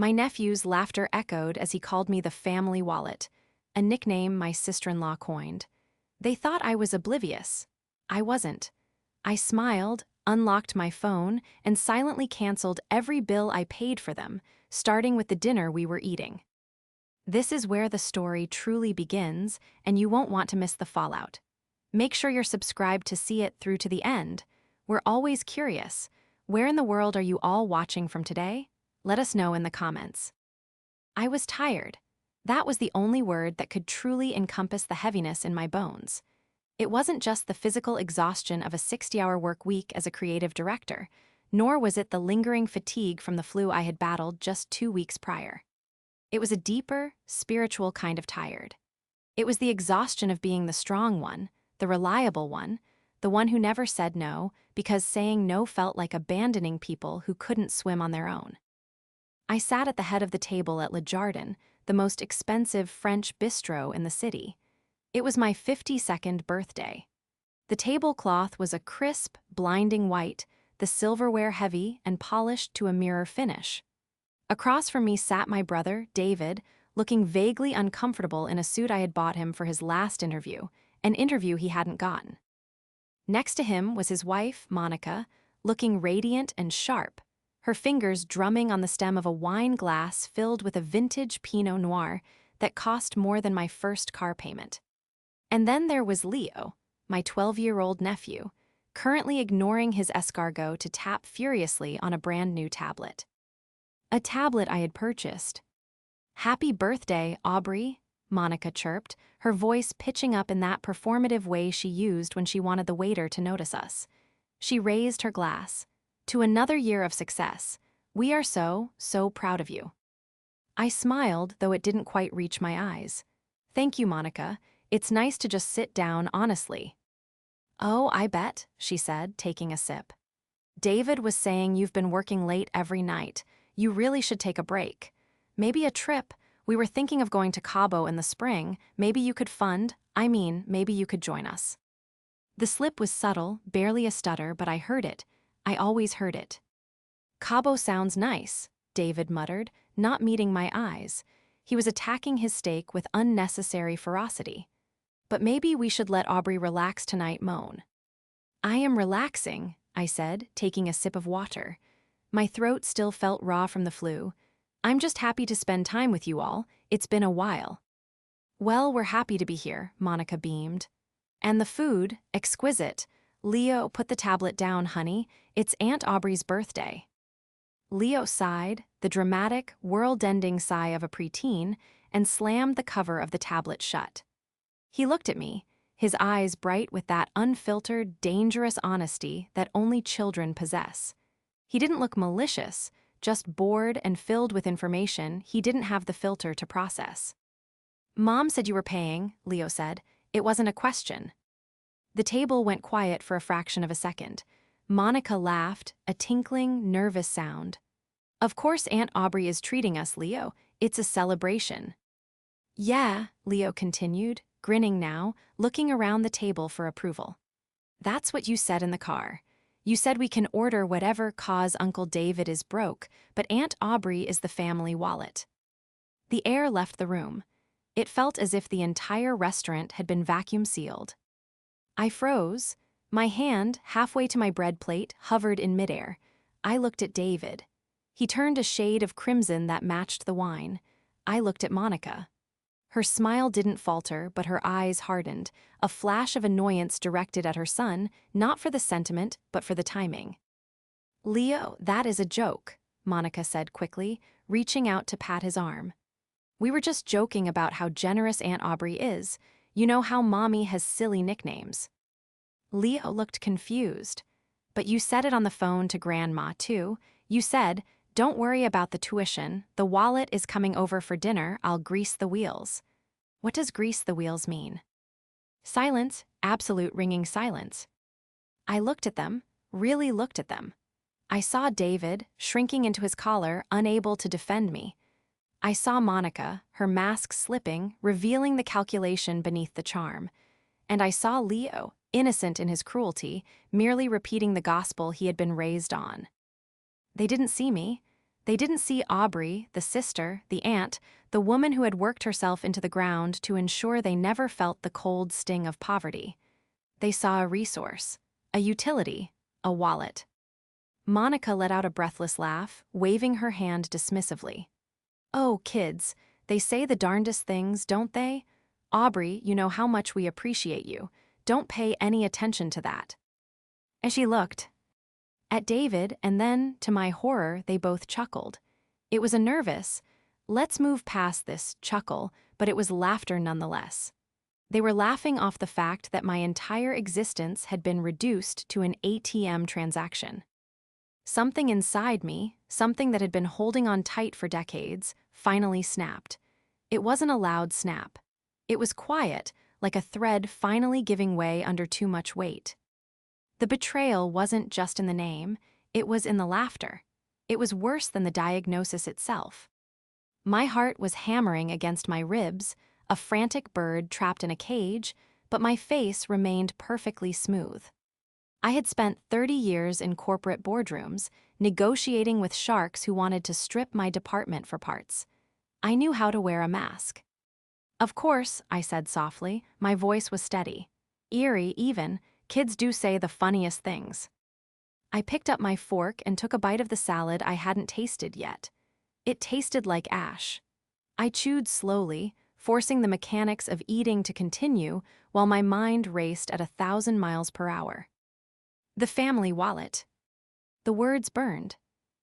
My nephew's laughter echoed as he called me the family wallet, a nickname my sister-in-law coined. They thought I was oblivious. I wasn't. I smiled, unlocked my phone, and silently canceled every bill I paid for them, starting with the dinner we were eating. This is where the story truly begins, and you won't want to miss the fallout. Make sure you're subscribed to see it through to the end. We're always curious. Where in the world are you all watching from today? Let us know in the comments. I was tired. That was the only word that could truly encompass the heaviness in my bones. It wasn't just the physical exhaustion of a 60-hour work week as a creative director, nor was it the lingering fatigue from the flu I had battled just 2 weeks prior. It was a deeper, spiritual kind of tired. It was the exhaustion of being the strong one, the reliable one, the one who never said no because saying no felt like abandoning people who couldn't swim on their own. I sat at the head of the table at Le Jardin, the most expensive French bistro in the city. It was my 52nd birthday. The tablecloth was a crisp, blinding white, the silverware heavy and polished to a mirror finish. Across from me sat my brother, David, looking vaguely uncomfortable in a suit I had bought him for his last interview, an interview he hadn't gotten. Next to him was his wife, Monica, looking radiant and sharp, her fingers drumming on the stem of a wine glass filled with a vintage Pinot Noir that cost more than my first car payment. And then there was Leo, my 12-year-old nephew, currently ignoring his escargot to tap furiously on a brand new tablet. A tablet I had purchased. "Happy birthday, Aubrey," Monica chirped, her voice pitching up in that performative way she used when she wanted the waiter to notice us. She raised her glass. "To another year of success. We are so proud of you." I smiled, though it didn't quite reach my eyes. "Thank you, Monica. It's nice to just sit down honestly." "Oh, I bet," she said, taking a sip. "David was saying you've been working late every night. You really should take a break. Maybe a trip. We were thinking of going to Cabo in the spring. Maybe you could maybe you could join us." The slip was subtle, barely a stutter, but I heard it. I always heard it. "Cabo sounds nice," David muttered, not meeting my eyes. He was attacking his steak with unnecessary ferocity. "But maybe we should let Aubrey relax tonight, moan." "I am relaxing," I said, taking a sip of water. My throat still felt raw from the flu. "I'm just happy to spend time with you all. It's been a while." "Well, we're happy to be here," Monica beamed. "And the food, exquisite. Leo, put the tablet down, honey. It's Aunt Aubrey's birthday." Leo sighed, the dramatic, world-ending sigh of a preteen, and slammed the cover of the tablet shut. He looked at me, his eyes bright with that unfiltered, dangerous honesty that only children possess. He didn't look malicious, just bored and filled with information he didn't have the filter to process. "Mom said you were paying," Leo said. "It wasn't a question." The table went quiet for a fraction of a second. Monica laughed, a tinkling, nervous sound. "Of course Aunt Aubrey is treating us, Leo. It's a celebration." "Yeah," Leo continued, grinning now, looking around the table for approval. "That's what you said in the car. You said we can order whatever cause Uncle David is broke, but Aunt Aubrey is the family wallet." The air left the room. It felt as if the entire restaurant had been vacuum sealed. I froze. My hand, halfway to my bread plate, hovered in midair. I looked at David. He turned a shade of crimson that matched the wine. I looked at Monica. Her smile didn't falter, but her eyes hardened, a flash of annoyance directed at her son, not for the sentiment, but for the timing. "Leo, that is a joke," Monica said quickly, reaching out to pat his arm. "We were just joking about how generous Aunt Aubrey is. You know how Mommy has silly nicknames." Leo looked confused. "But you said it on the phone to Grandma, too. You said, 'Don't worry about the tuition. The wallet is coming over for dinner. I'll grease the wheels.'" What does grease the wheels mean? Silence, absolute ringing silence. I looked at them, really looked at them. I saw David, shrinking into his collar, unable to defend me. I saw Monica, her mask slipping, revealing the calculation beneath the charm. And I saw Leo, innocent in his cruelty, merely repeating the gospel he had been raised on. They didn't see me. They didn't see Aubrey, the sister, the aunt, the woman who had worked herself into the ground to ensure they never felt the cold sting of poverty. They saw a resource, a utility, a wallet. Monica let out a breathless laugh, waving her hand dismissively. "Oh, kids, they say the darndest things, don't they? Aubrey, you know how much we appreciate you. Don't pay any attention to that." And she looked at David, and then, to my horror, they both chuckled. It was a nervous, "let's move past this" chuckle, but it was laughter nonetheless. They were laughing off the fact that my entire existence had been reduced to an ATM transaction. Something inside me, something that had been holding on tight for decades, finally snapped. It wasn't a loud snap. It was quiet, like a thread finally giving way under too much weight. The betrayal wasn't just in the name, it was in the laughter. It was worse than the diagnosis itself. My heart was hammering against my ribs, a frantic bird trapped in a cage, but my face remained perfectly smooth. I had spent 30 years in corporate boardrooms, negotiating with sharks who wanted to strip my department for parts. I knew how to wear a mask. "Of course," I said softly, my voice was steady. Eerie, even. Kids do say the funniest things. I picked up my fork and took a bite of the salad I hadn't tasted yet. It tasted like ash. I chewed slowly, forcing the mechanics of eating to continue while my mind raced at 1,000 miles per hour. The family wallet. The words burned.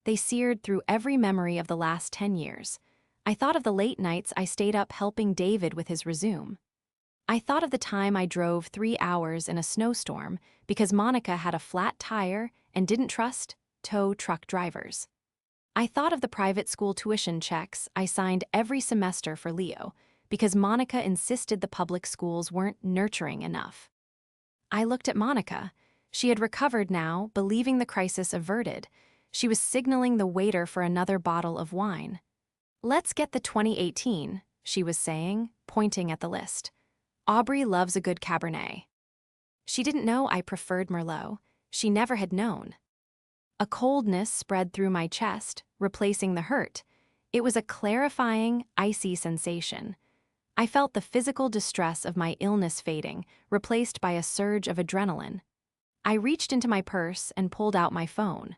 They seared through every memory of the last 10 years. I thought of the late nights I stayed up helping David with his resume. I thought of the time I drove 3 hours in a snowstorm because Monica had a flat tire and didn't trust tow truck drivers. I thought of the private school tuition checks I signed every semester for Leo because Monica insisted the public schools weren't nurturing enough. I looked at Monica. She had recovered now, believing the crisis averted. She was signaling the waiter for another bottle of wine. "Let's get the 2018, she was saying, pointing at the list. "Aubrey loves a good Cabernet." She didn't know I preferred Merlot. She never had known. A coldness spread through my chest, replacing the hurt. It was a clarifying, icy sensation. I felt the physical distress of my illness fading, replaced by a surge of adrenaline. I reached into my purse and pulled out my phone.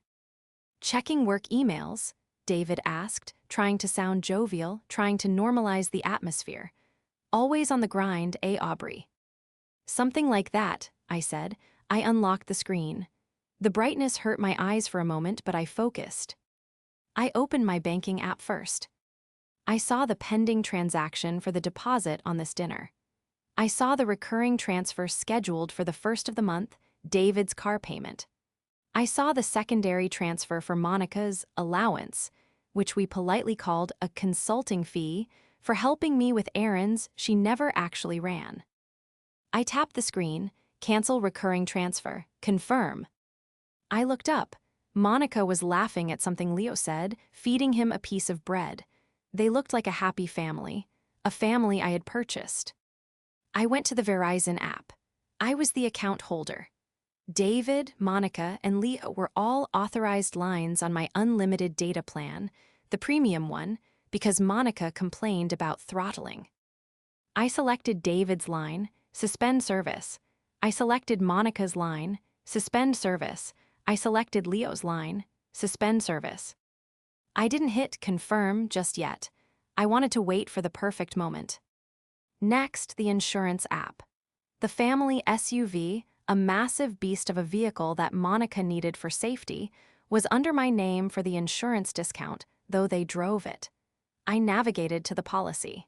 "Checking work emails?" David asked, trying to sound jovial, trying to normalize the atmosphere. "Always on the grind, eh, Aubrey?" "Something like that," I said. I unlocked the screen. The brightness hurt my eyes for a moment, but I focused. I opened my banking app first. I saw the pending transaction for the deposit on this dinner. I saw the recurring transfer scheduled for the first of the month, David's car payment. I saw the secondary transfer for Monica's allowance, which we politely called a consulting fee, for helping me with errands she never actually ran. I tapped the screen, cancel recurring transfer, confirm. I looked up. Monica was laughing at something Leo said, feeding him a piece of bread. They looked like a happy family, a family I had purchased. I went to the Verizon app. I was the account holder. David, Monica, and Leo were all authorized lines on my unlimited data plan, the premium one, because Monica complained about throttling. I selected David's line, suspend service. I selected Monica's line, suspend service. I selected Leo's line, suspend service. I didn't hit confirm just yet. I wanted to wait for the perfect moment. Next, the insurance app. The family SUV, a massive beast of a vehicle that Monica needed for safety, was under my name for the insurance discount, though they drove it. I navigated to the policy.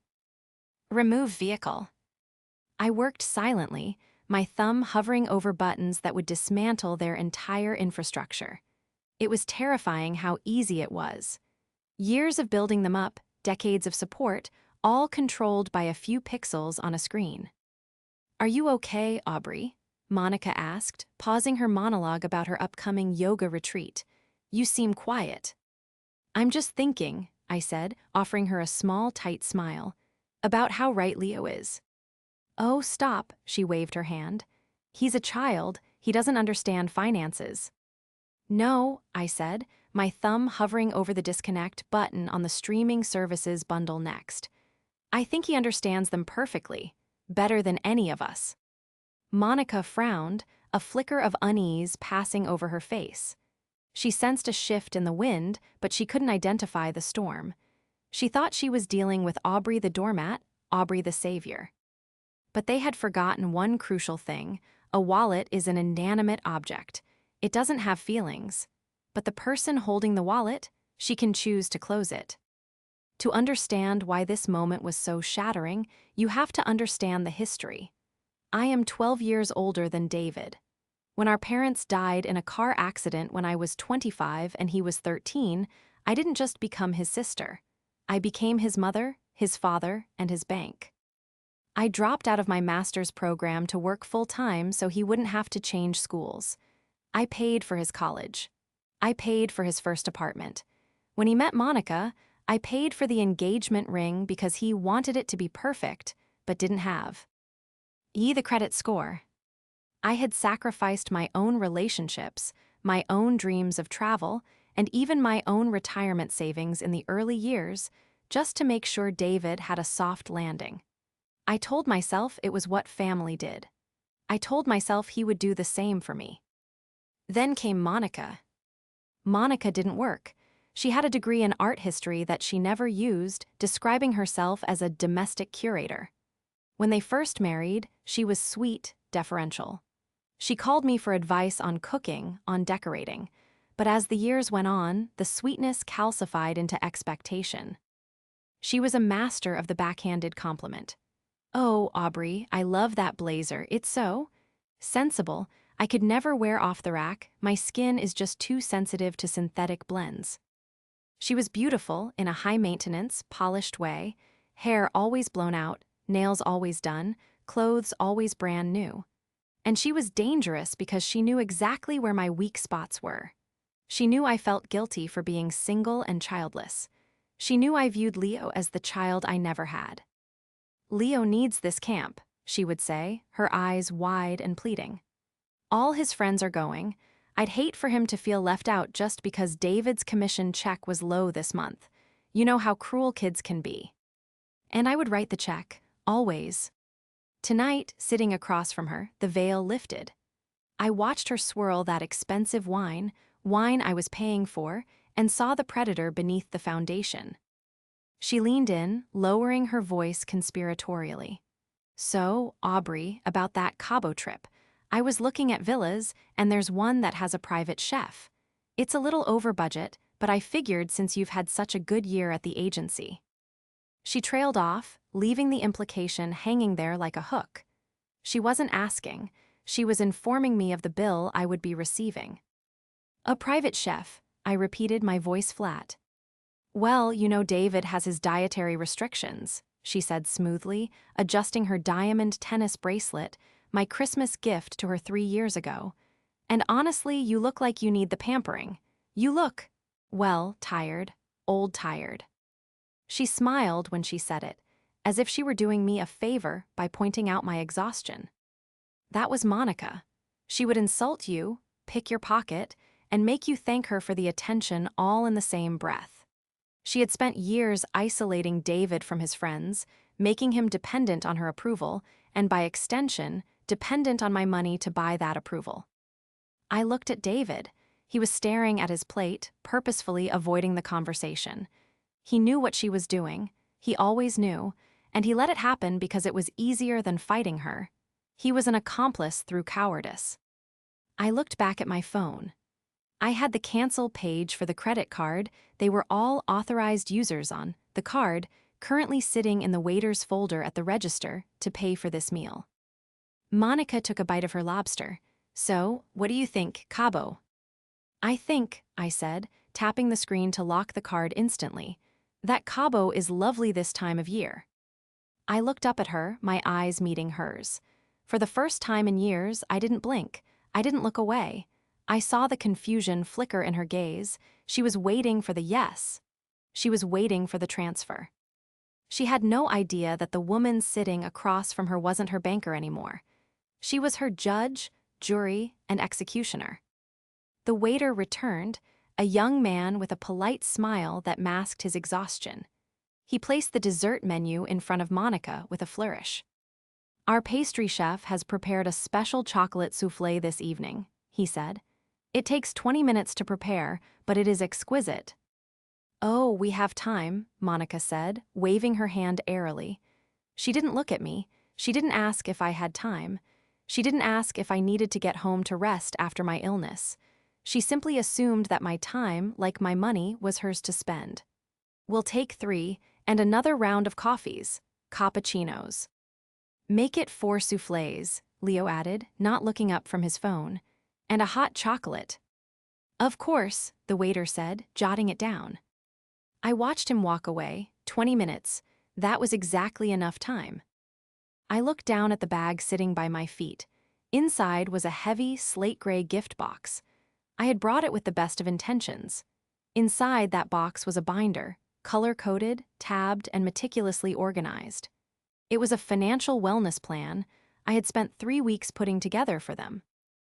Remove vehicle. I worked silently, my thumb hovering over buttons that would dismantle their entire infrastructure. It was terrifying how easy it was. Years of building them up, decades of support, all controlled by a few pixels on a screen. "Are you okay, Aubrey?" Monica asked, pausing her monologue about her upcoming yoga retreat. "You seem quiet." "I'm just thinking," I said, offering her a small, tight smile, "about how right Leo is." "Oh, stop," she waved her hand. "He's a child, he doesn't understand finances." "No," I said, my thumb hovering over the disconnect button on the streaming services bundle next. I think he understands them perfectly, better than any of us. Monica frowned, a flicker of unease passing over her face. She sensed a shift in the wind, but she couldn't identify the storm. She thought she was dealing with Aubrey the doormat, Aubrey the savior. But they had forgotten one crucial thing. A wallet is an inanimate object. It doesn't have feelings. But the person holding the wallet, she can choose to close it. To understand why this moment was so shattering, you have to understand the history. I am 12 years older than David. When our parents died in a car accident when I was 25 and he was 13, I didn't just become his sister. I became his mother, his father, and his bank. I dropped out of my master's program to work full-time so he wouldn't have to change schools. I paid for his college. I paid for his first apartment. When he met Monica, I paid for the engagement ring because he wanted it to be perfect, but didn't have the credit score. I had sacrificed my own relationships, my own dreams of travel, and even my own retirement savings in the early years, just to make sure David had a soft landing. I told myself it was what family did. I told myself he would do the same for me. Then came Monica. Monica didn't work. She had a degree in art history that she never used, describing herself as a domestic curator. When they first married, she was sweet, deferential. She called me for advice on cooking, on decorating. But as the years went on, the sweetness calcified into expectation. She was a master of the backhanded compliment. "Oh, Aubrey, I love that blazer, it's so sensible. I could never wear off the rack, my skin is just too sensitive to synthetic blends." She was beautiful in a high-maintenance, polished way, hair always blown out, nails always done, clothes always brand new. And she was dangerous because she knew exactly where my weak spots were. She knew I felt guilty for being single and childless. She knew I viewed Leo as the child I never had. "Leo needs this camp," she would say, her eyes wide and pleading. "All his friends are going. I'd hate for him to feel left out just because David's commission check was low this month. You know how cruel kids can be." And I would write the check, always. Tonight, sitting across from her, the veil lifted. I watched her swirl that expensive wine I was paying for, and saw the predator beneath the foundation. She leaned in, lowering her voice conspiratorially. "So, Aubrey, about that Cabo trip. I was looking at villas, and there's one that has a private chef. It's a little over budget, but I figured since you've had such a good year at the agency." She trailed off, leaving the implication hanging there like a hook. She wasn't asking. She was informing me of the bill I would be receiving. "A private chef," I repeated, my voice flat. "Well, you know David has his dietary restrictions," she said smoothly, adjusting her diamond tennis bracelet, my Christmas gift to her 3 years ago. "And honestly, you look like you need the pampering. You look, well, tired, old tired." She smiled when she said it, as if she were doing me a favor by pointing out my exhaustion. That was Monica. She would insult you, pick your pocket, and make you thank her for the attention all in the same breath. She had spent years isolating David from his friends, making him dependent on her approval, and by extension, dependent on my money to buy that approval. I looked at David. He was staring at his plate, purposefully avoiding the conversation. He knew what she was doing. He always knew, and he let it happen because it was easier than fighting her. He was an accomplice through cowardice. I looked back at my phone. I had the cancel page for the credit card they were all authorized users on, the card currently sitting in the waiter's folder at the register to pay for this meal. Monica took a bite of her lobster. "So, what do you think, Cabo?" "I think," I said, tapping the screen to lock the card instantly, "that Cabo is lovely this time of year." I looked up at her, my eyes meeting hers. For the first time in years, I didn't blink. I didn't look away. I saw the confusion flicker in her gaze. She was waiting for the yes. She was waiting for the transfer. She had no idea that the woman sitting across from her wasn't her banker anymore. She was her judge, jury, and executioner. The waiter returned, a young man with a polite smile that masked his exhaustion. He placed the dessert menu in front of Monica with a flourish. "Our pastry chef has prepared a special chocolate souffle this evening," he said. "It takes 20 minutes to prepare, but it is exquisite." "Oh, we have time," Monica said, waving her hand airily. She didn't look at me. She didn't ask if I had time. She didn't ask if I needed to get home to rest after my illness. She simply assumed that my time, like my money, was hers to spend. "We'll take 3, and another round of coffees, cappuccinos." "Make it 4 soufflés," Leo added, not looking up from his phone. "And a hot chocolate." "Of course," the waiter said, jotting it down. I watched him walk away. 20 minutes. That was exactly enough time. I looked down at the bag sitting by my feet. Inside was a heavy, slate-gray gift box. I had brought it with the best of intentions. Inside that box was a binder, color-coded, tabbed, and meticulously organized. It was a financial wellness plan I had spent 3 weeks putting together for them.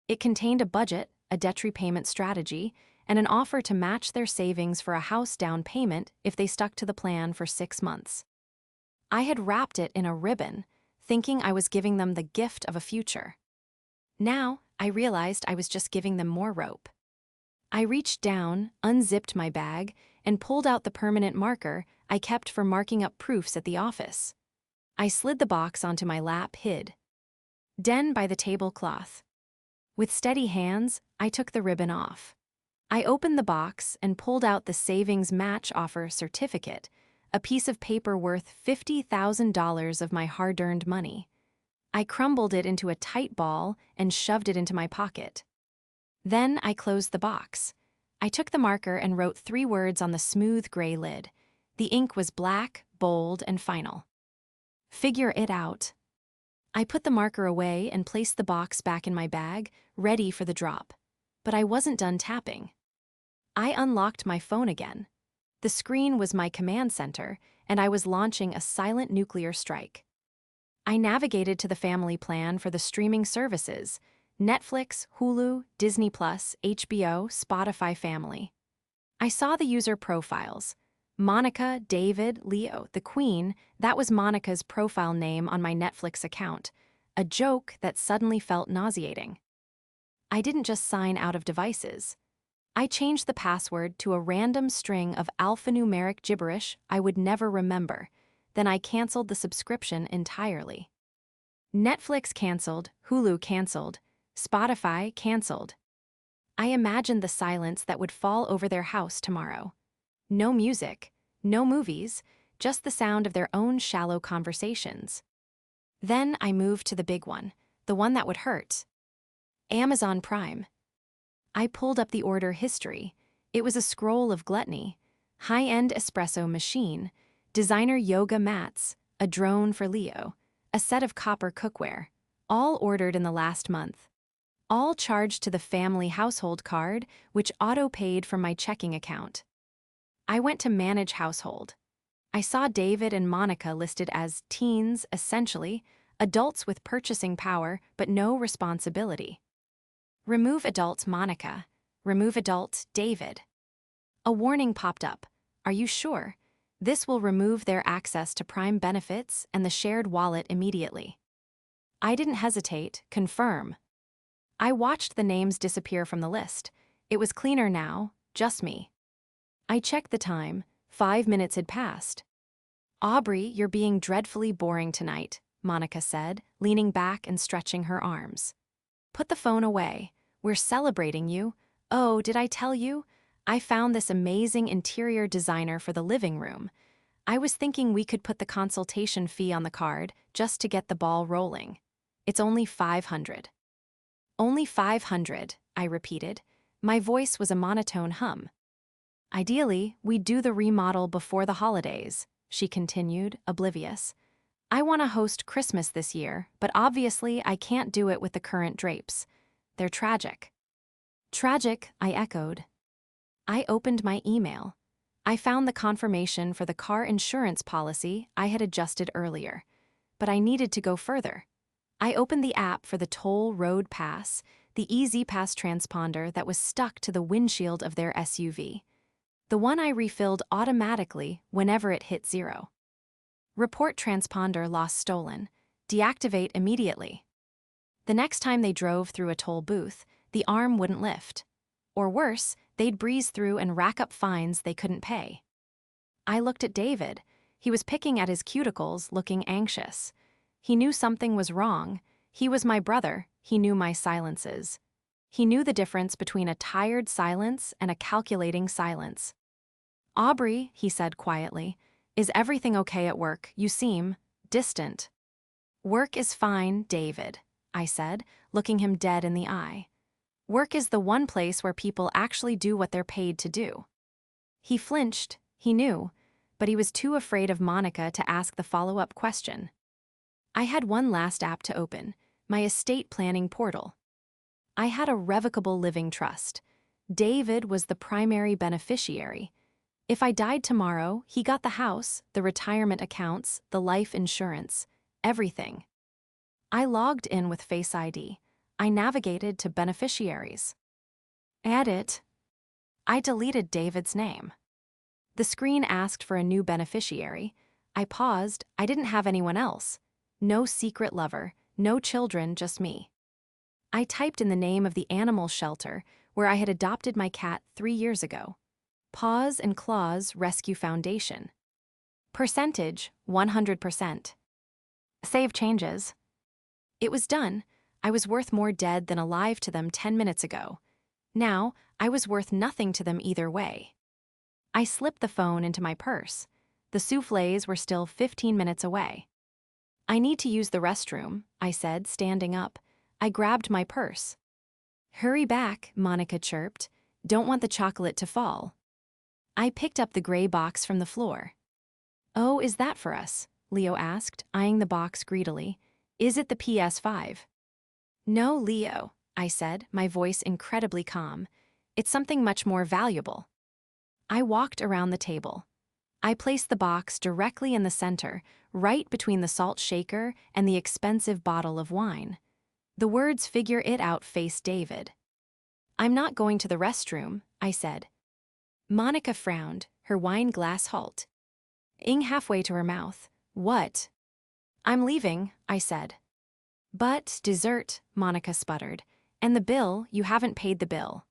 It contained a budget, a debt repayment strategy, and an offer to match their savings for a house down payment if they stuck to the plan for 6 months. I had wrapped it in a ribbon, thinking I was giving them the gift of a future. Now, I realized I was just giving them more rope. I reached down, unzipped my bag, and pulled out the permanent marker I kept for marking up proofs at the office. I slid the box onto my lap, hid. Den by the tablecloth. With steady hands, I took the ribbon off. I opened the box and pulled out the savings match offer certificate, a piece of paper worth $50,000 of my hard-earned money. I crumbled it into a tight ball and shoved it into my pocket. Then I closed the box. I took the marker and wrote 3 words on the smooth gray lid. The ink was black, bold, and final. "Figure it out." I put the marker away and placed the box back in my bag, ready for the drop. But I wasn't done tapping. I unlocked my phone again. The screen was my command center, and I was launching a silent nuclear strike. I navigated to the family plan for the streaming services: Netflix, Hulu, Disney+, HBO, Spotify Family. I saw the user profiles. Monica, David, Leo, the Queen, that was Monica's profile name on my Netflix account, a joke that suddenly felt nauseating. I didn't just sign out of devices. I changed the password to a random string of alphanumeric gibberish I would never remember. Then I canceled the subscription entirely. Netflix canceled, Hulu canceled, Spotify canceled. I imagined the silence that would fall over their house tomorrow. No music, no movies, just the sound of their own shallow conversations. Then I moved to the big one, the one that would hurt. Amazon Prime. I pulled up the order history. It was a scroll of gluttony: high-end espresso machine, designer yoga mats, a drone for Leo, a set of copper cookware, all ordered in the last month. All charged to the family household card, which auto-paid from my checking account. I went to Manage Household. I saw David and Monica listed as teens, essentially, adults with purchasing power but no responsibility. Remove adult Monica. Remove adult David. A warning popped up. Are you sure? This will remove their access to Prime benefits and the shared wallet immediately. I didn't hesitate. Confirm. I watched the names disappear from the list. It was cleaner now, just me. I checked the time. 5 minutes had passed. "Aubrey, you're being dreadfully boring tonight," Monica said, leaning back and stretching her arms. "Put the phone away. We're celebrating you. Oh, did I tell you? I found this amazing interior designer for the living room. I was thinking we could put the consultation fee on the card just to get the ball rolling. It's only $500. "Only $500, I repeated. My voice was a monotone hum. "Ideally, we'd do the remodel before the holidays," she continued, oblivious. "I want to host Christmas this year, but obviously I can't do it with the current drapes. They're tragic." "Tragic," I echoed. I opened my email. I found the confirmation for the car insurance policy I had adjusted earlier. But I needed to go further. I opened the app for the toll road pass, the Easy Pass transponder that was stuck to the windshield of their SUV. The one I refilled automatically whenever it hit 0. Report transponder lost stolen. Deactivate immediately. The next time they drove through a toll booth, the arm wouldn't lift. Or worse, they'd breeze through and rack up fines they couldn't pay. I looked at David. He was picking at his cuticles, looking anxious. He knew something was wrong. He was my brother. He knew my silences. He knew the difference between a tired silence and a calculating silence. "Aubrey," he said quietly, "is everything okay at work? You seem distant." "Work is fine, David," I said, looking him dead in the eye. "Work is the one place where people actually do what they're paid to do." He flinched, he knew, but he was too afraid of Monica to ask the follow-up question. I had one last app to open, my estate planning portal. I had a revocable living trust. David was the primary beneficiary. If I died tomorrow, he got the house, the retirement accounts, the life insurance, everything. I logged in with Face ID. I navigated to beneficiaries. Edit. I deleted David's name. The screen asked for a new beneficiary. I paused. I didn't have anyone else. No secret lover, no children, just me. I typed in the name of the animal shelter where I had adopted my cat 3 years ago. Paws and Claws Rescue Foundation. Percentage, 100%. Save changes. It was done. I was worth more dead than alive to them 10 minutes ago. Now, I was worth nothing to them either way. I slipped the phone into my purse. The soufflés were still 15 minutes away. "I need to use the restroom," I said, standing up. I grabbed my purse. "Hurry back," Monica chirped. "Don't want the chocolate to fall." I picked up the gray box from the floor. "Oh, is that for us?" Leo asked, eyeing the box greedily. "Is it the PS5? "No, Leo," I said, my voice incredibly calm. "It's something much more valuable." I walked around the table. I placed the box directly in the center, right between the salt shaker and the expensive bottle of wine. The words "figure it out" faced David. "I'm not going to the restroom," I said. Monica frowned, her wine glass halt. Ing halfway to her mouth. "What?" "I'm leaving," I said. "But dessert," Monica sputtered. "And the bill, you haven't paid the bill."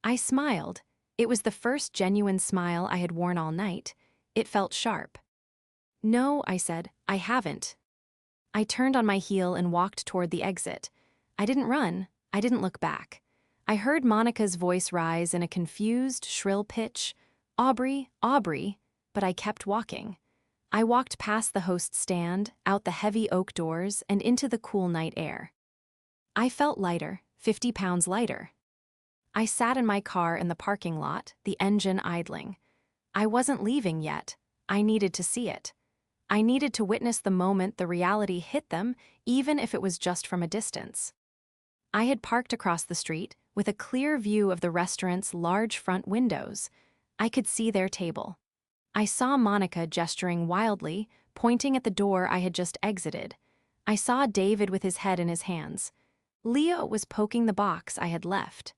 I smiled. It was the first genuine smile I had worn all night. It felt sharp. "No," I said, "I haven't." I turned on my heel and walked toward the exit. I didn't run. I didn't look back. I heard Monica's voice rise in a confused, shrill pitch. "Aubrey, Aubrey," but I kept walking. I walked past the host stand, out the heavy oak doors, and into the cool night air. I felt lighter, 50 pounds lighter. I sat in my car in the parking lot, the engine idling. I wasn't leaving yet. I needed to see it. I needed to witness the moment the reality hit them, even if it was just from a distance. I had parked across the street, with a clear view of the restaurant's large front windows. I could see their table. I saw Monica gesturing wildly, pointing at the door I had just exited. I saw David with his head in his hands. Leo was poking the box I had left.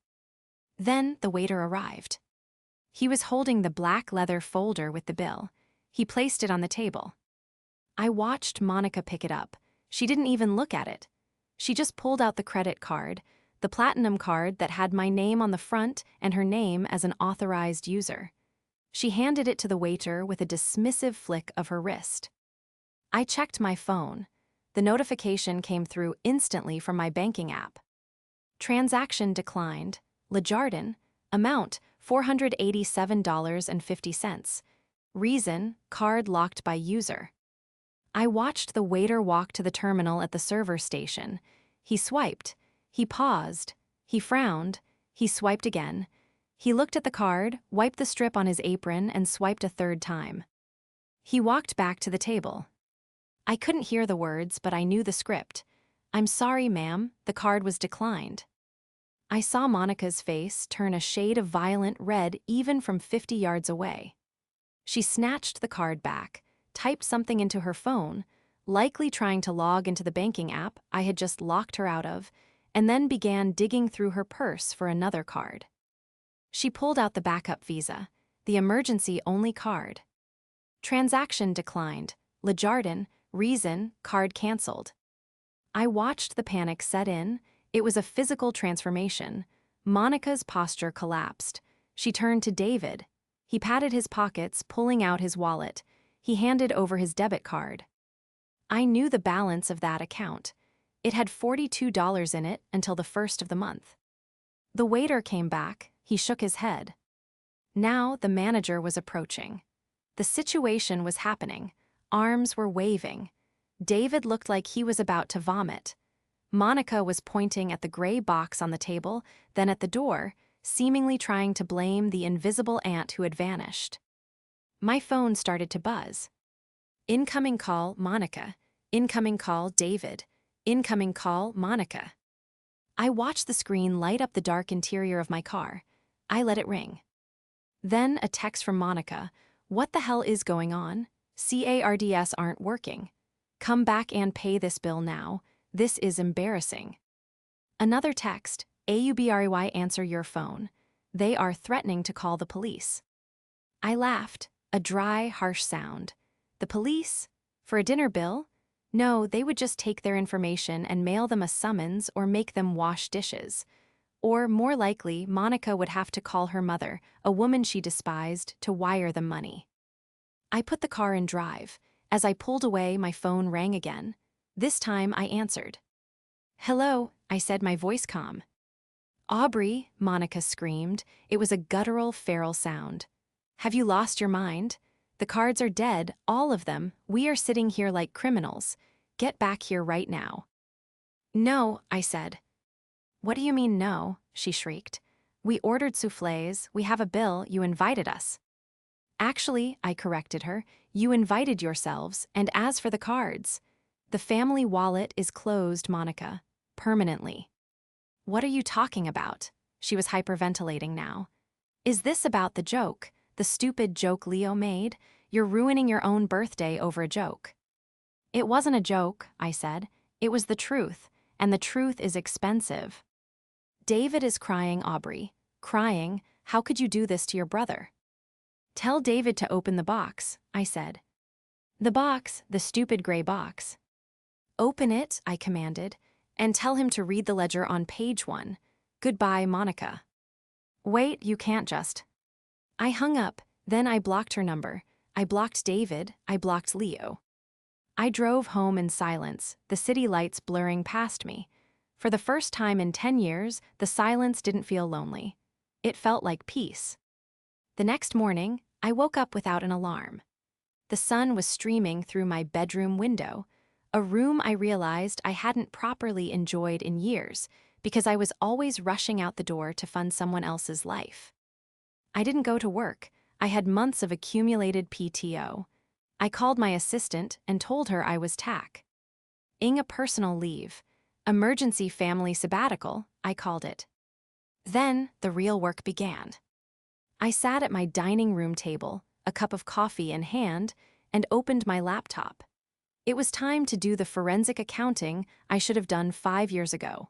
Then the waiter arrived. He was holding the black leather folder with the bill. He placed it on the table. I watched Monica pick it up. She didn't even look at it. She just pulled out the credit card, the platinum card that had my name on the front and her name as an authorized user. She handed it to the waiter with a dismissive flick of her wrist. I checked my phone. The notification came through instantly from my banking app. Transaction declined. Lejardin. Amount, $487.50. Reason, card locked by user. I watched the waiter walk to the terminal at the server station. He swiped. He paused. He frowned. He swiped again. He looked at the card, wiped the strip on his apron, and swiped a third time. He walked back to the table. I couldn't hear the words, but I knew the script. "I'm sorry, ma'am, the card was declined." I saw Monica's face turn a shade of violent red even from 50 yards away. She snatched the card back, typed something into her phone, likely trying to log into the banking app I had just locked her out of, and then began digging through her purse for another card. She pulled out the backup Visa, the emergency-only card. Transaction declined. Lejardin, reason, card canceled. I watched the panic set in. It was a physical transformation. Monica's posture collapsed. She turned to David. He patted his pockets, pulling out his wallet. He handed over his debit card. I knew the balance of that account. It had $42 in it until the first of the month. The waiter came back. He shook his head. Now the manager was approaching. The situation was happening. Arms were waving. David looked like he was about to vomit. Monica was pointing at the gray box on the table, then at the door, seemingly trying to blame the invisible aunt who had vanished. My phone started to buzz. Incoming call, Monica. Incoming call, David. Incoming call, Monica. I watched the screen light up the dark interior of my car. I let it ring. Then a text from Monica. What the hell is going on? CARDS aren't working. Come back and pay this bill now. This is embarrassing. Another text. AUBREY, answer your phone. They are threatening to call the police. I laughed. A dry, harsh sound. The police? For a dinner bill? No, they would just take their information and mail them a summons or make them wash dishes. Or, more likely, Monica would have to call her mother, a woman she despised, to wire them money. I put the car in drive. As I pulled away, my phone rang again. This time I answered. Hello, I said, my voice calm. Aubrey, Monica screamed. It was a guttural, feral sound. Have you lost your mind? The cards are dead, all of them. We are sitting here like criminals. Get back here right now. No, I said. What do you mean no? She shrieked. We ordered soufflés, we have a bill, you invited us. Actually, I corrected her, you invited yourselves, and as for the cards, the family wallet is closed, Monica, permanently. What are you talking about? She was hyperventilating now. Is this about the joke, the stupid joke Leo made? You're ruining your own birthday over a joke. It wasn't a joke, I said. It was the truth, and the truth is expensive. David is crying, Aubrey. Crying, how could you do this to your brother? Tell David to open the box, I said. The box, the stupid gray box. Open it, I commanded, and tell him to read the ledger on page 1. Goodbye, Monica. Wait, you can't just. I hung up, then I blocked her number. I blocked David, I blocked Leo. I drove home in silence, the city lights blurring past me. For the first time in 10 years, the silence didn't feel lonely. It felt like peace. The next morning, I woke up without an alarm. The sun was streaming through my bedroom window, a room I realized I hadn't properly enjoyed in years because I was always rushing out the door to fund someone else's life. I didn't go to work. I had months of accumulated PTO. I called my assistant and told her I was taking a personal leave. Emergency family sabbatical, I called it. Then the real work began. I sat at my dining room table, a cup of coffee in hand, and opened my laptop. It was time to do the forensic accounting I should have done 5 years ago.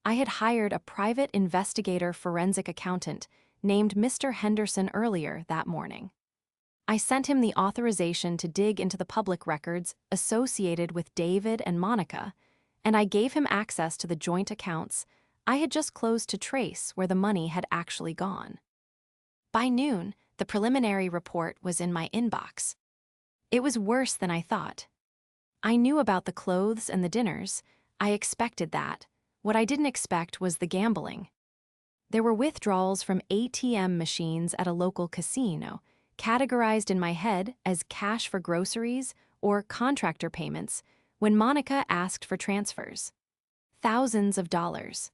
I had hired a private investigator forensic accountant named Mr. Henderson earlier that morning. I sent him the authorization to dig into the public records associated with David and Monica, and I gave him access to the joint accounts I had just closed to trace where the money had actually gone. By noon, the preliminary report was in my inbox. It was worse than I thought. I knew about the clothes and the dinners. I expected that. What I didn't expect was the gambling. There were withdrawals from ATM machines at a local casino, categorized in my head as cash for groceries or contractor payments, when Monica asked for transfers. Thousands of dollars.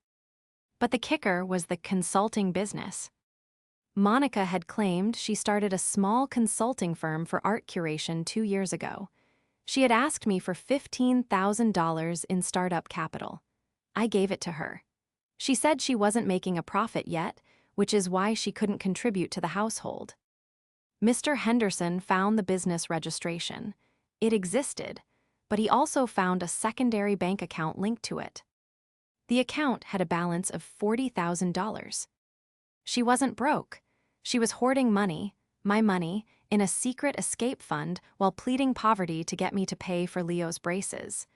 But the kicker was the consulting business. Monica had claimed she started a small consulting firm for art curation 2 years ago. She had asked me for $15,000 in startup capital. I gave it to her. She said she wasn't making a profit yet, which is why she couldn't contribute to the household. Mr. Henderson found the business registration. It existed, but he also found a secondary bank account linked to it. The account had a balance of $40,000. She wasn't broke. She was hoarding money, my money, in a secret escape fund while pleading poverty to get me to pay for Leo's braces.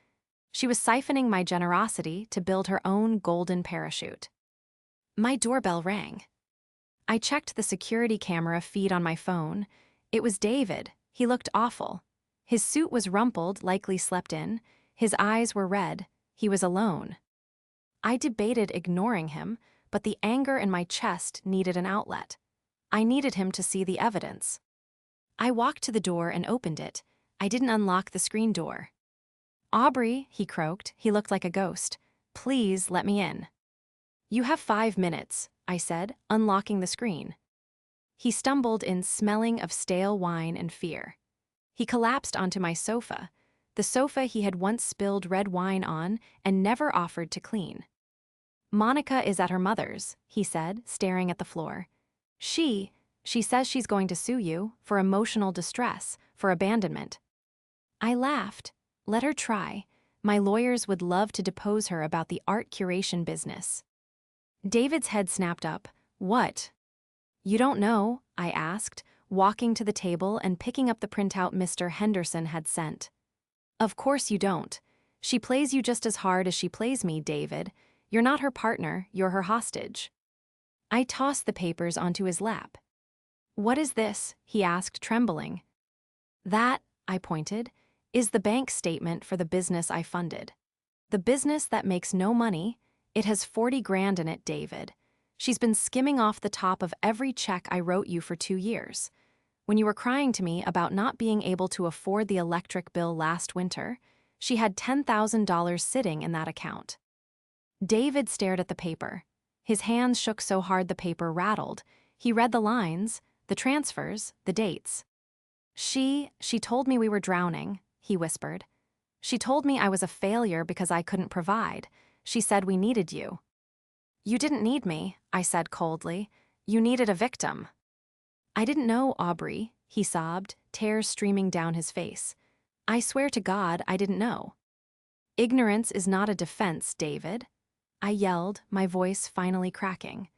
She was siphoning my generosity to build her own golden parachute. My doorbell rang. I checked the security camera feed on my phone. It was David. He looked awful. His suit was rumpled, likely slept in. His eyes were red. He was alone. I debated ignoring him, but the anger in my chest needed an outlet. I needed him to see the evidence. I walked to the door and opened it. I didn't unlock the screen door. "Aubrey," he croaked. He looked like a ghost. "Please let me in." "You have 5 minutes," I said, unlocking the screen. He stumbled in, smelling of stale wine and fear. He collapsed onto my sofa, the sofa he had once spilled red wine on and never offered to clean. "Monica is at her mother's," he said, staring at the floor. She says she's going to sue you for emotional distress, for abandonment." I laughed. Let her try. My lawyers would love to depose her about the art curation business. David's head snapped up. "What?" "You don't know?" I asked, walking to the table and picking up the printout Mr. Henderson had sent. "Of course you don't. She plays you just as hard as she plays me, David. You're not her partner, you're her hostage." I tossed the papers onto his lap. "What is this?" he asked, trembling. "That," I pointed, "is the bank statement for the business I funded. The business that makes no money. It has 40 grand in it, David. She's been skimming off the top of every check I wrote you for 2 years. When you were crying to me about not being able to afford the electric bill last winter, she had $10,000 sitting in that account." David stared at the paper. His hands shook so hard the paper rattled. He read the lines, the transfers, the dates. She told me we were drowning," he whispered. "She told me I was a failure because I couldn't provide. She said we needed you." "You didn't need me," I said coldly. "You needed a victim." "I didn't know, Aubrey," he sobbed, tears streaming down his face. "I swear to God I didn't know." "Ignorance is not a defense, David," I yelled, my voice finally cracking.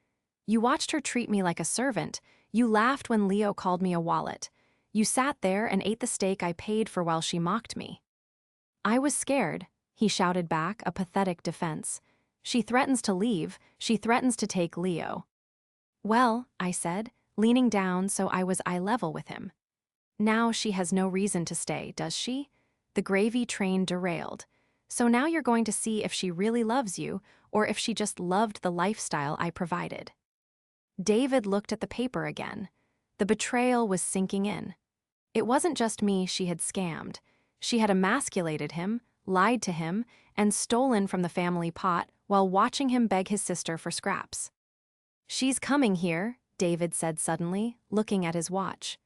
"You watched her treat me like a servant. You laughed when Leo called me a wallet. You sat there and ate the steak I paid for while she mocked me." "I was scared," he shouted back, a pathetic defense. "She threatens to leave. She threatens to take Leo." "Well," I said, leaning down so I was eye level with him. "Now she has no reason to stay, does she? The gravy train derailed. So now you're going to see if she really loves you or if she just loved the lifestyle I provided." David looked at the paper again. The betrayal was sinking in. It wasn't just me she had scammed. She had emasculated him, lied to him, and stolen from the family pot while watching him beg his sister for scraps. "She's coming here," David said suddenly, looking at his watch.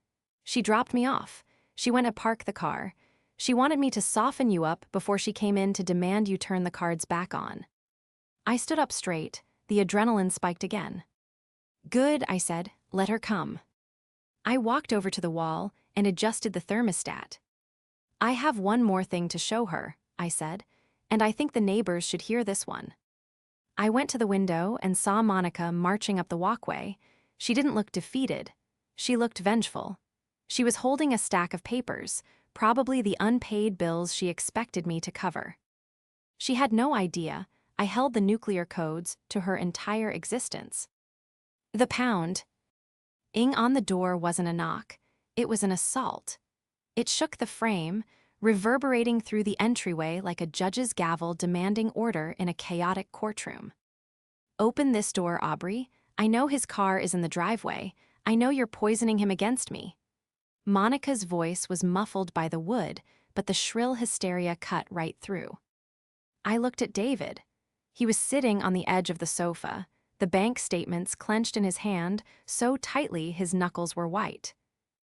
"She dropped me off. She went to park the car. She wanted me to soften you up before she came in to demand you turn the cards back on." I stood up straight. The adrenaline spiked again. "Good," I said. "Let her come." I walked over to the wall and adjusted the thermostat. "I have one more thing to show her," I said, "and I think the neighbors should hear this one." I went to the window and saw Monica marching up the walkway. She didn't look defeated. She looked vengeful. She was holding a stack of papers, probably the unpaid bills she expected me to cover. She had no idea I held the nuclear codes to her entire existence. The pound. Ing on the door wasn't a knock. It was an assault. It shook the frame, reverberating through the entryway like a judge's gavel demanding order in a chaotic courtroom. "Open this door, Aubrey. I know his car is in the driveway. I know you're poisoning him against me." Monica's voice was muffled by the wood, but the shrill hysteria cut right through. I looked at David. He was sitting on the edge of the sofa, the bank statements clenched in his hand so tightly his knuckles were white.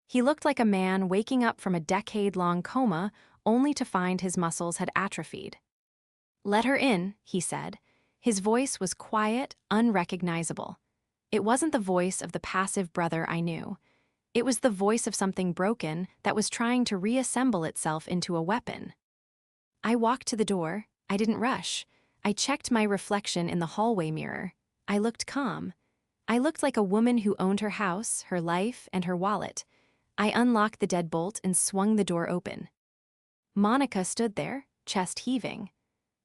He looked like a man waking up from a decade-long coma only to find his muscles had atrophied. "Let her in," he said. His voice was quiet, unrecognizable. It wasn't the voice of the passive brother I knew. It was the voice of something broken that was trying to reassemble itself into a weapon. I walked to the door. I didn't rush. I checked my reflection in the hallway mirror. I looked calm. I looked like a woman who owned her house, her life, and her wallet. I unlocked the deadbolt and swung the door open. Monica stood there, chest heaving.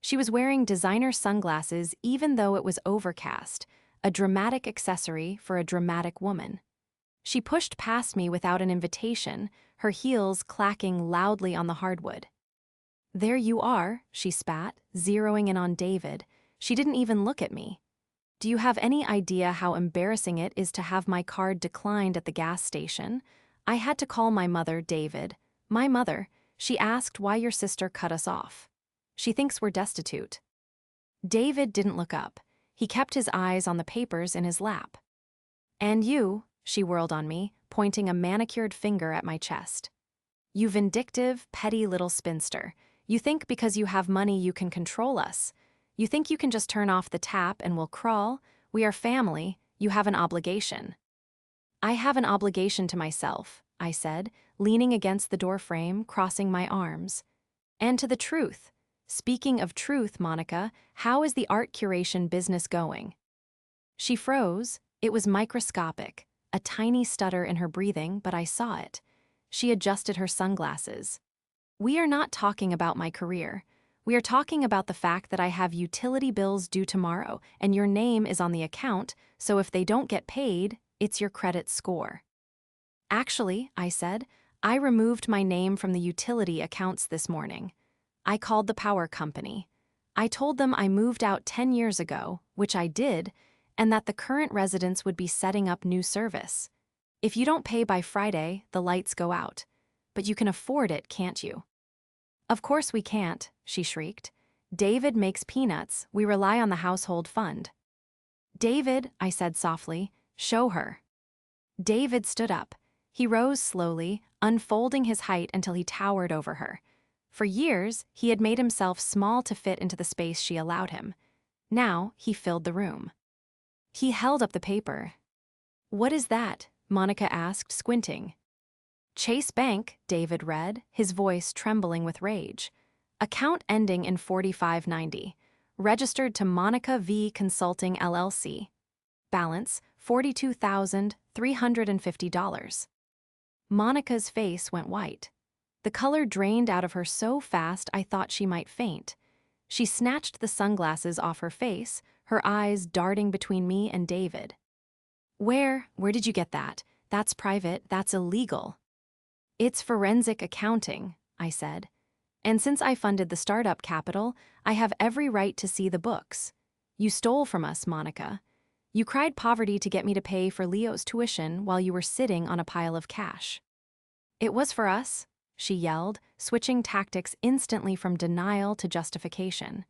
She was wearing designer sunglasses even though it was overcast, a dramatic accessory for a dramatic woman. She pushed past me without an invitation, her heels clacking loudly on the hardwood. "There you are," she spat, zeroing in on David. She didn't even look at me. "Do you have any idea how embarrassing it is to have my card declined at the gas station? I had to call my mother, David. My mother. She asked why your sister cut us off. She thinks we're destitute." David didn't look up. He kept his eyes on the papers in his lap. "And you," she whirled on me, pointing a manicured finger at my chest. "You vindictive, petty little spinster. You think because you have money you can control us. You think you can just turn off the tap and we'll crawl? We are family. You have an obligation." "I have an obligation to myself," I said, leaning against the doorframe, crossing my arms. "And to the truth. Speaking of truth, Monica, how is the art curation business going?" She froze. It was microscopic, a tiny stutter in her breathing, but I saw it. She adjusted her sunglasses. "We are not talking about my career. We are talking about the fact that I have utility bills due tomorrow, and your name is on the account, so if they don't get paid, it's your credit score." "Actually," I said, "I removed my name from the utility accounts this morning. I called the power company. I told them I moved out 10 years ago, which I did, and that the current residents would be setting up new service. If you don't pay by Friday, the lights go out. But you can afford it, can't you?" "Of course we can't," she shrieked. "David makes peanuts. We rely on the household fund." "David," I said softly, "show her." David stood up. He rose slowly, unfolding his height until he towered over her. For years, he had made himself small to fit into the space she allowed him. Now, he filled the room. He held up the paper. "What is that?" Monica asked, squinting. "Chase Bank," David read, his voice trembling with rage. "Account ending in 4590. Registered to Monica V. Consulting, LLC. Balance, $42,350. Monica's face went white. The color drained out of her so fast I thought she might faint. She snatched the sunglasses off her face, her eyes darting between me and David. Where did you get that? That's private, that's illegal." "It's forensic accounting," I said. "And since I funded the startup capital, I have every right to see the books. You stole from us, Monica. You cried poverty to get me to pay for Leo's tuition while you were sitting on a pile of cash." "It was for us," she yelled, switching tactics instantly from denial to justification.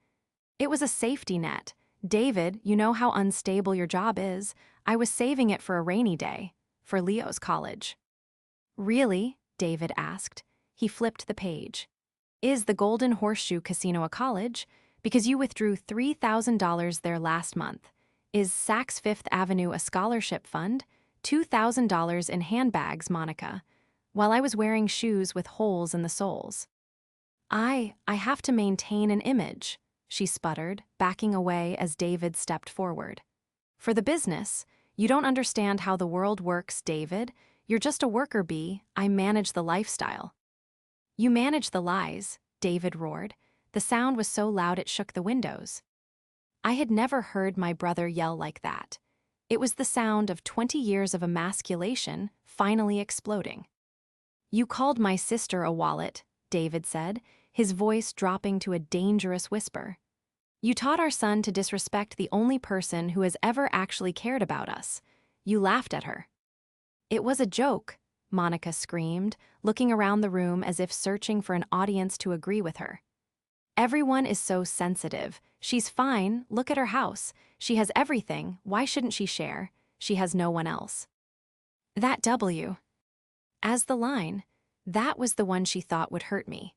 "It was a safety net. David, you know how unstable your job is. I was saving it for a rainy day, for Leo's college." "Really?" David asked. He flipped the page. "Is the Golden Horseshoe Casino a college? Because you withdrew $3,000 there last month. Is Saks Fifth Avenue a scholarship fund? $2,000 in handbags, Monica, while I was wearing shoes with holes in the soles." I have to maintain an image," she sputtered, backing away as David stepped forward. "For the business. You don't understand how the world works, David. You're just a worker bee. I manage the lifestyle." "You manage the lies," David roared. The sound was so loud it shook the windows. I had never heard my brother yell like that. It was the sound of 20 years of emasculation finally exploding. "You called my sister a wallet," David said, his voice dropping to a dangerous whisper. "You taught our son to disrespect the only person who has ever actually cared about us. You laughed at her." "It was a joke," Monica screamed, looking around the room as if searching for an audience to agree with her. "Everyone is so sensitive. She's fine, look at her house. She has everything, why shouldn't she share? She has no one else." That W. As the line, that was the one she thought would hurt me.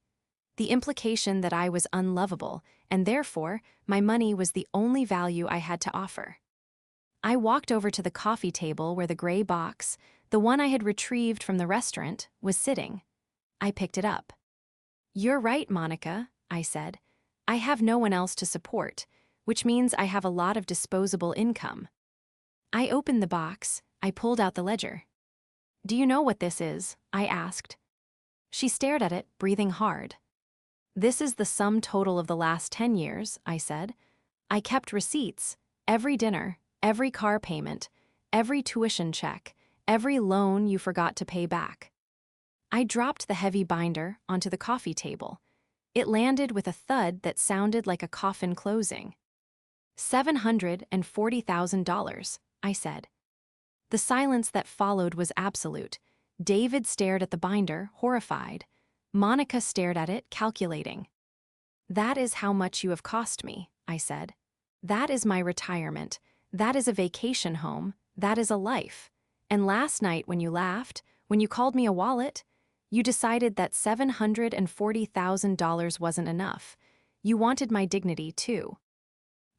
The implication that I was unlovable, and therefore, my money was the only value I had to offer. I walked over to the coffee table where the gray box, the one I had retrieved from the restaurant, was sitting. I picked it up. "You're right, Monica," I said. "I have no one else to support. which means I have a lot of disposable income. I opened the box, I pulled out the ledger. Do you know what this is? I asked. She stared at it, breathing hard. This is the sum total of the last 10 years, I said. I kept receipts, every dinner, every car payment, every tuition check, every loan you forgot to pay back. I dropped the heavy binder onto the coffee table. It landed with a thud that sounded like a coffin closing. $740,000, I said. The silence that followed was absolute. David stared at the binder, horrified. Monica stared at it, calculating. That is how much you have cost me, I said. That is my retirement. That is a vacation home. That is a life. And last night when you laughed, when you called me a wallet, you decided that $740,000 wasn't enough. You wanted my dignity, too.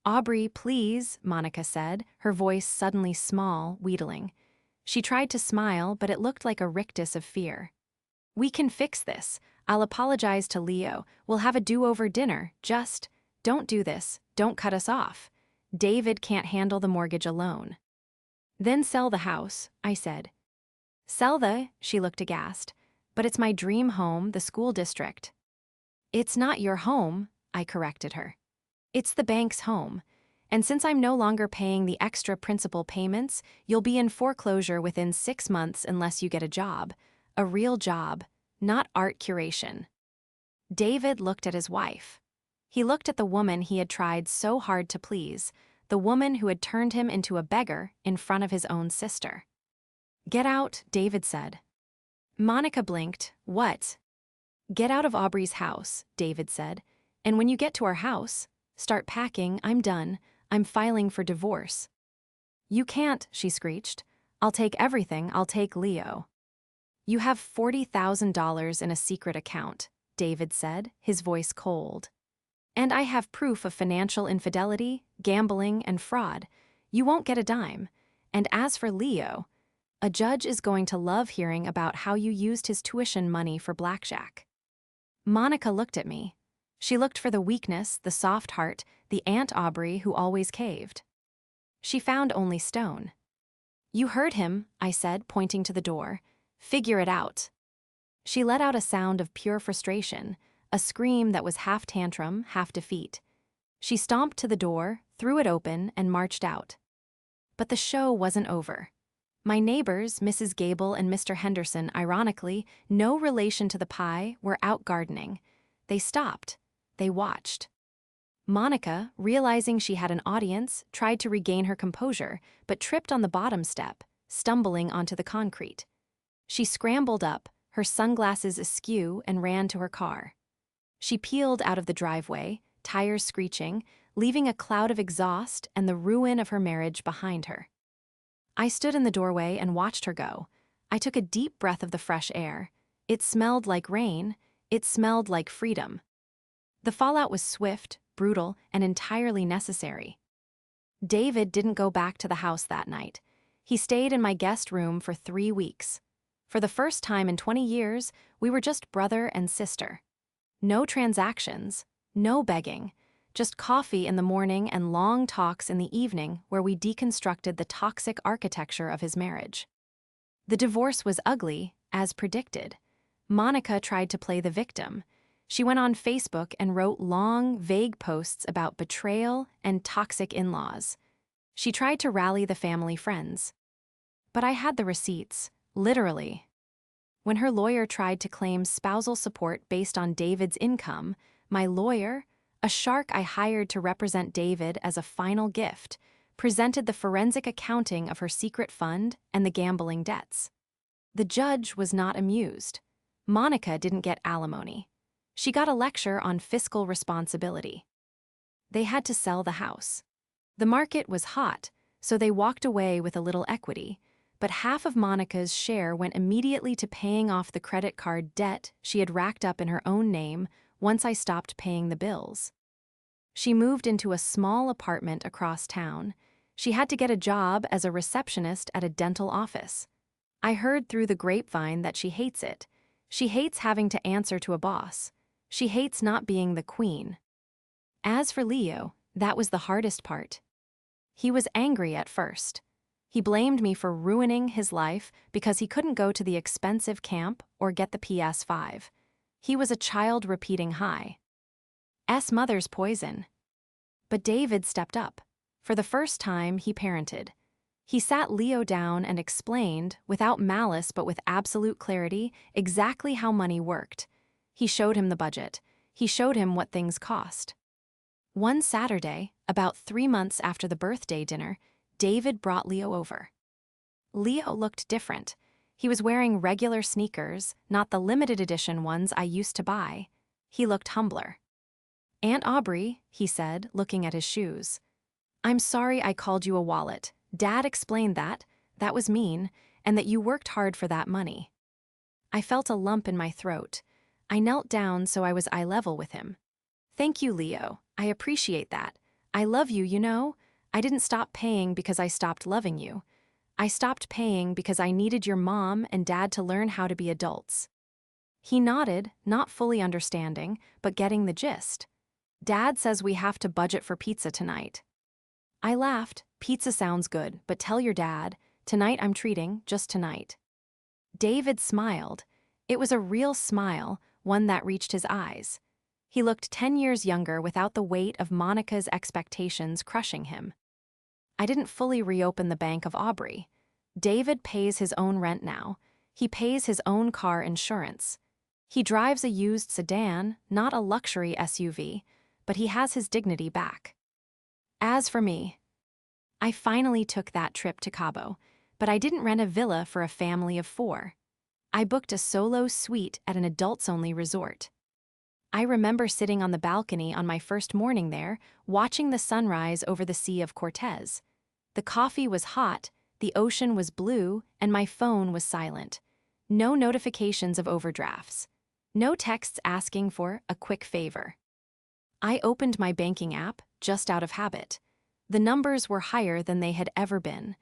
Aubrey, please, Monica said, her voice suddenly small, wheedling. She tried to smile, but it looked like a rictus of fear. We can fix this. I'll apologize to Leo. We'll have a do-over dinner. Just, don't do this. Don't cut us off. David can't handle the mortgage alone. Then sell the house, I said. Sell she looked aghast. But it's my dream home, the school district. It's not your home, I corrected her. It's the bank's home. And since I'm no longer paying the extra principal payments, you'll be in foreclosure within 6 months unless you get a job. A real job, not art curation. David looked at his wife. He looked at the woman he had tried so hard to please, the woman who had turned him into a beggar in front of his own sister. Get out, David said. Monica blinked. What? Get out of Aubrey's house, David said. And when you get to our house, start packing. I'm done. I'm filing for divorce. You can't, she screeched. I'll take everything. I'll take Leo. You have $40,000 in a secret account, David said, his voice cold. And I have proof of financial infidelity, gambling, and fraud. You won't get a dime. And as for Leo, a judge is going to love hearing about how you used his tuition money for blackjack. Monica looked at me. She looked for the weakness, the soft heart, the Aunt Aubrey who always caved. She found only stone. You heard him, I said, pointing to the door. Figure it out. She let out a sound of pure frustration, a scream that was half tantrum, half defeat. She stomped to the door, threw it open, and marched out. But the show wasn't over. My neighbors, Mrs. Gable and Mr. Henderson, ironically, no relation to the pie, were out gardening. They stopped. They watched. Monica, realizing she had an audience, tried to regain her composure, but tripped on the bottom step, stumbling onto the concrete. She scrambled up, her sunglasses askew, and ran to her car. She peeled out of the driveway, tires screeching, leaving a cloud of exhaust and the ruin of her marriage behind her. I stood in the doorway and watched her go. I took a deep breath of the fresh air. It smelled like rain. It smelled like freedom. The fallout was swift, brutal, and entirely necessary. David didn't go back to the house that night. He stayed in my guest room for 3 weeks. For the first time in 20 years, we were just brother and sister. No transactions, no begging, just coffee in the morning and long talks in the evening where we deconstructed the toxic architecture of his marriage. The divorce was ugly, as predicted. Monica tried to play the victim. She went on Facebook and wrote long, vague posts about betrayal and toxic in-laws. She tried to rally the family friends. But I had the receipts, literally. When her lawyer tried to claim spousal support based on David's income, my lawyer, a shark I hired to represent David as a final gift, presented the forensic accounting of her secret fund and the gambling debts. The judge was not amused. Monica didn't get alimony. She got a lecture on fiscal responsibility. They had to sell the house. The market was hot, so they walked away with a little equity, but half of Monica's share went immediately to paying off the credit card debt she had racked up in her own name once I stopped paying the bills. She moved into a small apartment across town. She had to get a job as a receptionist at a dental office. I heard through the grapevine that she hates it. She hates having to answer to a boss. She hates not being the queen. As for Leo, That was the hardest part. He was angry at first. He blamed me for ruining his life because he couldn't go to the expensive camp or get the PS5. He was a child repeating hi. S mother's poison. But David stepped up. For the first time, he parented. He sat Leo down and explained, without malice but with absolute clarity, exactly how money worked. He showed him the budget. He showed him what things cost. One Saturday, about 3 months after the birthday dinner, David brought Leo over. Leo looked different. He was wearing regular sneakers, not the limited edition ones I used to buy. He looked humbler. "Aunt Aubrey," he said, looking at his shoes. "I'm sorry I called you a wallet. Dad explained that was mean, and that you worked hard for that money." I felt a lump in my throat. I knelt down so I was eye level with him. "Thank you, Leo. I appreciate that. I love you, you know? I didn't stop paying because I stopped loving you. I stopped paying because I needed your mom and dad to learn how to be adults." He nodded, not fully understanding, but getting the gist. "Dad says we have to budget for pizza tonight." I laughed. "Pizza sounds good, but tell your dad. Tonight I'm treating, just tonight." David smiled. It was a real smile, one that reached his eyes. He looked 10 years younger without the weight of Monica's expectations crushing him. I didn't fully reopen the Bank of Aubrey. David pays his own rent now. He pays his own car insurance. He drives a used sedan, not a luxury SUV, but he has his dignity back. As for me, I finally took that trip to Cabo, but I didn't rent a villa for a family of 4. I booked a solo suite at an adults-only resort. I remember sitting on the balcony on my first morning there, watching the sunrise over the Sea of Cortez. The coffee was hot, the ocean was blue, and my phone was silent. No notifications of overdrafts. No texts asking for a quick favor. I opened my banking app, just out of habit. The numbers were higher than they had ever been,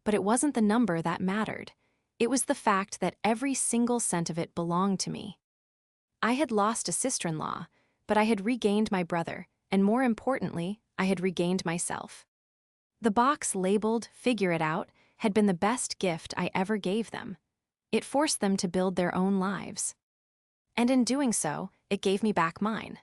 but it wasn't the number that mattered. It was the fact that every single cent of it belonged to me. I had lost a sister-in-law, but I had regained my brother, and more importantly, I had regained myself. The box labeled "Figure It Out" had been the best gift I ever gave them. It forced them to build their own lives. And in doing so, it gave me back mine.